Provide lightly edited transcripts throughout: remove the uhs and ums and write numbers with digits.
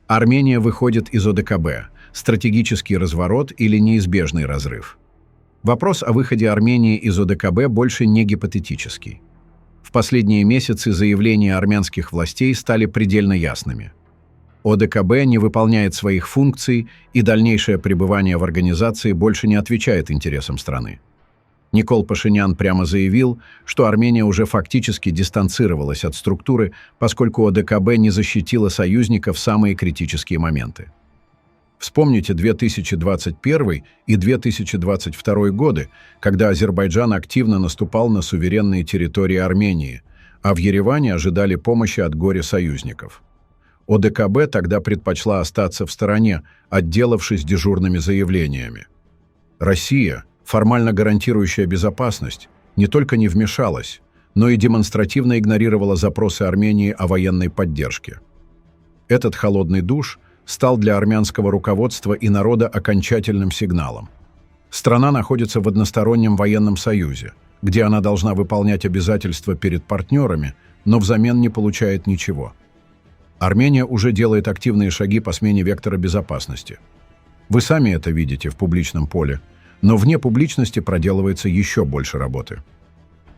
Армения выходит из ОДКБ. Стратегический разворот или неизбежный разрыв? Вопрос о выходе Армении из ОДКБ больше не гипотетический. В последние месяцы заявления армянских властей стали предельно ясными. ОДКБ не выполняет своих функций, и дальнейшее пребывание в организации больше не отвечает интересам страны. Никол Пашинян прямо заявил, что Армения уже фактически дистанцировалась от структуры, поскольку ОДКБ не защитила союзников в самые критические моменты. Вспомните 2021 и 2022 годы, когда Азербайджан активно наступал на суверенные территории Армении, а в Ереване ожидали помощи от горе-союзников. ОДКБ тогда предпочла остаться в стороне, отделавшись дежурными заявлениями. Россия, формально гарантирующая безопасность, не только не вмешалась, но и демонстративно игнорировала запросы Армении о военной поддержке. Этот холодный душ стал для армянского руководства и народа окончательным сигналом. Страна находится в одностороннем военном союзе, где она должна выполнять обязательства перед партнерами, но взамен не получает ничего. Армения уже делает активные шаги по смене вектора безопасности. Вы сами это видите в публичном поле, но вне публичности проделывается еще больше работы.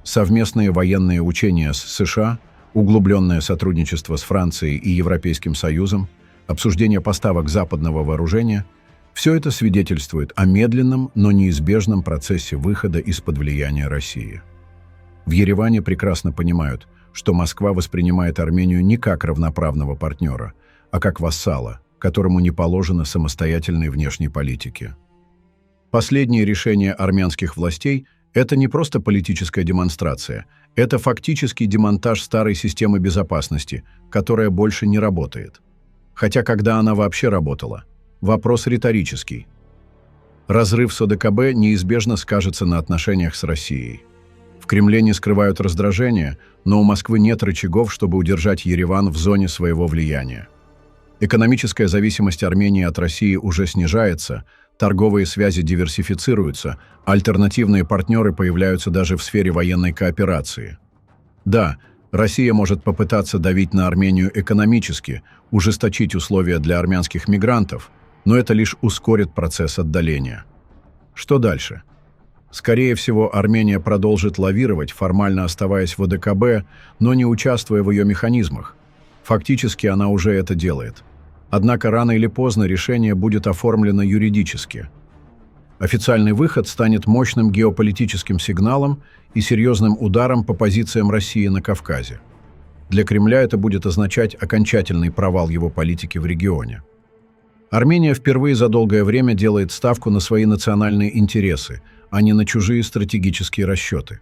Совместные военные учения с США, углубленное сотрудничество с Францией и Европейским Союзом, обсуждение поставок западного вооружения – все это свидетельствует о медленном, но неизбежном процессе выхода из-под влияния России. В Ереване прекрасно понимают, что Москва воспринимает Армению не как равноправного партнера, а как вассала, которому не положено самостоятельной внешней политики. Последнее решение армянских властей – это не просто политическая демонстрация, это фактически демонтаж старой системы безопасности, которая больше не работает. Хотя когда она вообще работала? Вопрос риторический. Разрыв с ОДКБ неизбежно скажется на отношениях с Россией. В Кремле не скрывают раздражение, но у Москвы нет рычагов, чтобы удержать Ереван в зоне своего влияния. Экономическая зависимость Армении от России уже снижается, торговые связи диверсифицируются, альтернативные партнеры появляются даже в сфере военной кооперации. Да, Россия может попытаться давить на Армению экономически, ужесточить условия для армянских мигрантов, но это лишь ускорит процесс отдаления. Что дальше? Скорее всего, Армения продолжит лавировать, формально оставаясь в ОДКБ, но не участвуя в ее механизмах. Фактически она уже это делает. Однако рано или поздно решение будет оформлено юридически. Официальный выход станет мощным геополитическим сигналом и серьезным ударом по позициям России на Кавказе. Для Кремля это будет означать окончательный провал его политики в регионе. Армения впервые за долгое время делает ставку на свои национальные интересы, а не на чужие стратегические расчеты.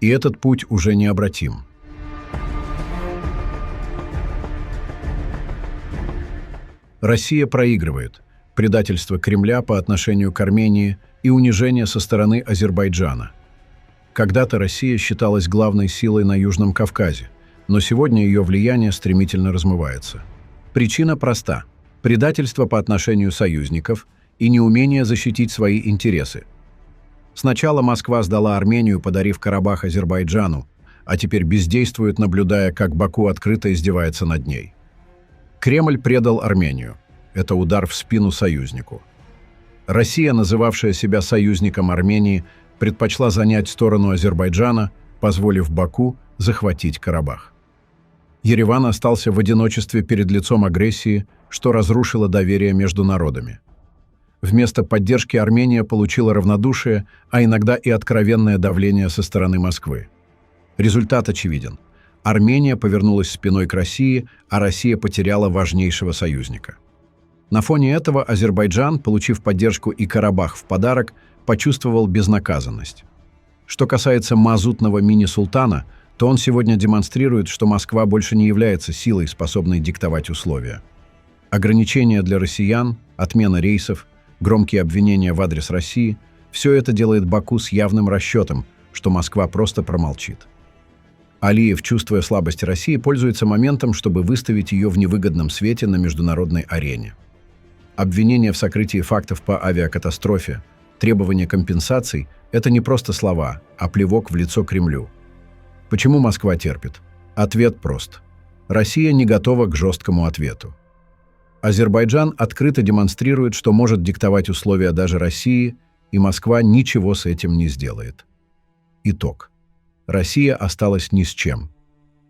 И этот путь уже необратим. Россия проигрывает. Предательство Кремля по отношению к Армении и унижение со стороны Азербайджана. Когда-то Россия считалась главной силой на Южном Кавказе, но сегодня ее влияние стремительно размывается. Причина проста – предательство по отношению союзников и неумение защитить свои интересы. Сначала Москва сдала Армению, подарив Карабах Азербайджану, а теперь бездействует, наблюдая, как Баку открыто издевается над ней. Кремль предал Армению. Это удар в спину союзнику. Россия, называвшая себя союзником Армении, предпочла занять сторону Азербайджана, позволив Баку захватить Карабах. Ереван остался в одиночестве перед лицом агрессии, что разрушило доверие между народами. Вместо поддержки Армения получила равнодушие, а иногда и откровенное давление со стороны Москвы. Результат очевиден. Армения повернулась спиной к России, а Россия потеряла важнейшего союзника. На фоне этого Азербайджан, получив поддержку и Карабах в подарок, почувствовал безнаказанность. Что касается мазутного мини-султана, то он сегодня демонстрирует, что Москва больше не является силой, способной диктовать условия. Ограничения для россиян, отмена рейсов, громкие обвинения в адрес России – все это делает Баку с явным расчетом, что Москва просто промолчит. Алиев, чувствуя слабость России, пользуется моментом, чтобы выставить ее в невыгодном свете на международной арене. Обвинения в сокрытии фактов по авиакатастрофе, требования компенсаций – это не просто слова, а плевок в лицо Кремлю. Почему Москва терпит? Ответ прост. Россия не готова к жесткому ответу. Азербайджан открыто демонстрирует, что может диктовать условия даже России, и Москва ничего с этим не сделает. Итог. Россия осталась ни с чем.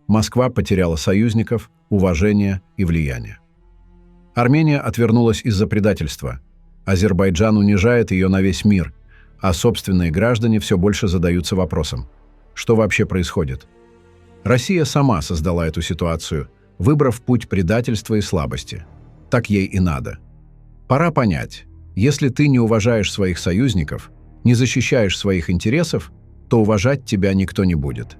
Москва потеряла союзников, уважение и влияние. Армения отвернулась из-за предательства. Азербайджан унижает ее на весь мир, а собственные граждане все больше задаются вопросом: что вообще происходит? Россия сама создала эту ситуацию, выбрав путь предательства и слабости. Так ей и надо. Пора понять, если ты не уважаешь своих союзников, не защищаешь своих интересов, то уважать тебя никто не будет.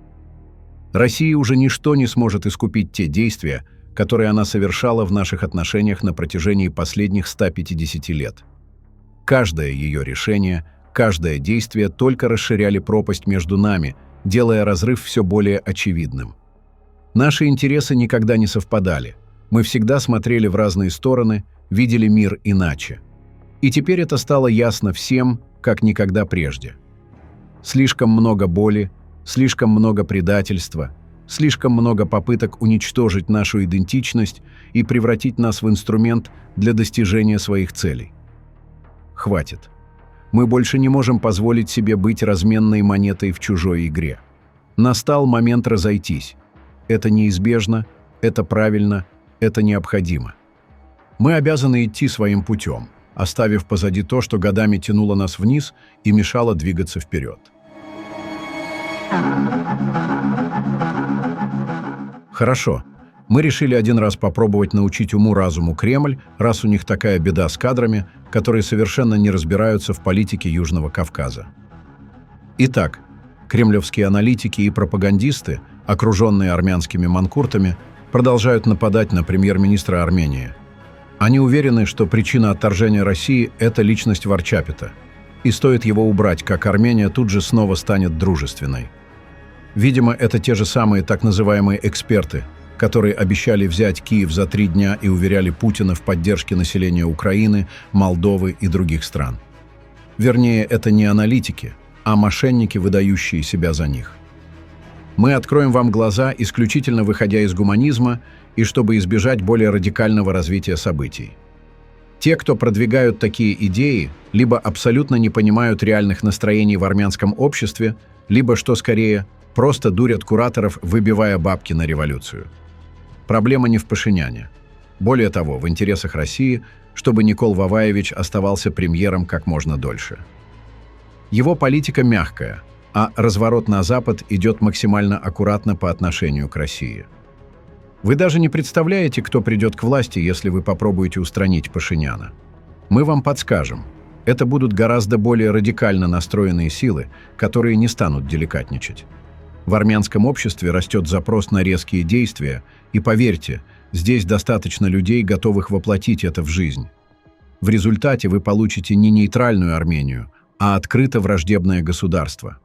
России уже ничто не сможет искупить те действия, которые она совершала в наших отношениях на протяжении последних 150 лет. Каждое ее решение, каждое действие только расширяли пропасть между нами, делая разрыв все более очевидным. Наши интересы никогда не совпадали. Мы всегда смотрели в разные стороны, видели мир иначе. И теперь это стало ясно всем, как никогда прежде. Слишком много боли, слишком много предательства, слишком много попыток уничтожить нашу идентичность и превратить нас в инструмент для достижения своих целей. Хватит. Мы больше не можем позволить себе быть разменной монетой в чужой игре. Настал момент разойтись. Это неизбежно, это правильно, это необходимо. Мы обязаны идти своим путем, оставив позади то, что годами тянуло нас вниз и мешало двигаться вперед. Хорошо. Мы решили один раз попробовать научить уму-разуму Кремль, раз у них такая беда с кадрами, которые совершенно не разбираются в политике Южного Кавказа. Итак, кремлевские аналитики и пропагандисты, окруженные армянскими манкуртами, продолжают нападать на премьер-министра Армении. Они уверены, что причина отторжения России – это личность Варчапета, и стоит его убрать, как Армения тут же снова станет дружественной. Видимо, это те же самые так называемые эксперты, которые обещали взять Киев за 3 дня и уверяли Путина в поддержке населения Украины, Молдовы и других стран. Вернее, это не аналитики, а мошенники, выдающие себя за них. Мы откроем вам глаза, исключительно выходя из гуманизма, и чтобы избежать более радикального развития событий. Те, кто продвигают такие идеи, либо абсолютно не понимают реальных настроений в армянском обществе, либо, что скорее, просто дурят кураторов, выбивая бабки на революцию. Проблема не в Пашиняне. Более того, в интересах России, чтобы Никол Ваваевич оставался премьером как можно дольше. Его политика мягкая, а разворот на Запад идет максимально аккуратно по отношению к России. Вы даже не представляете, кто придет к власти, если вы попробуете устранить Пашиняна. Мы вам подскажем. Это будут гораздо более радикально настроенные силы, которые не станут деликатничать. В армянском обществе растет запрос на резкие действия, и поверьте, здесь достаточно людей, готовых воплотить это в жизнь. В результате вы получите не нейтральную Армению, а открыто враждебное государство.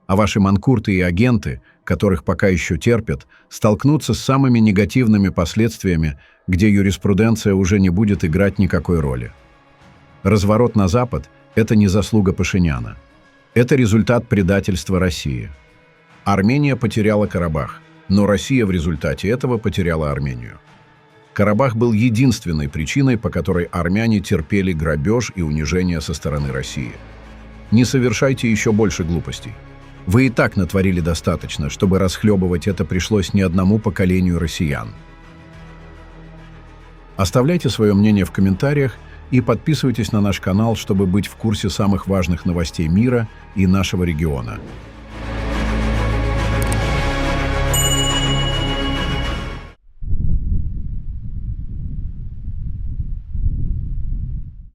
А ваши манкурты и агенты, которых пока еще терпят, столкнутся с самыми негативными последствиями, где юриспруденция уже не будет играть никакой роли. Разворот на Запад – это не заслуга Пашиняна. Это результат предательства России. Армения потеряла Карабах, но Россия в результате этого потеряла Армению. Карабах был единственной причиной, по которой армяне терпели грабеж и унижение со стороны России. Не совершайте еще больше глупостей. Вы и так натворили достаточно, чтобы расхлебывать это пришлось не одному поколению россиян. Оставляйте свое мнение в комментариях и подписывайтесь на наш канал, чтобы быть в курсе самых важных новостей мира и нашего региона.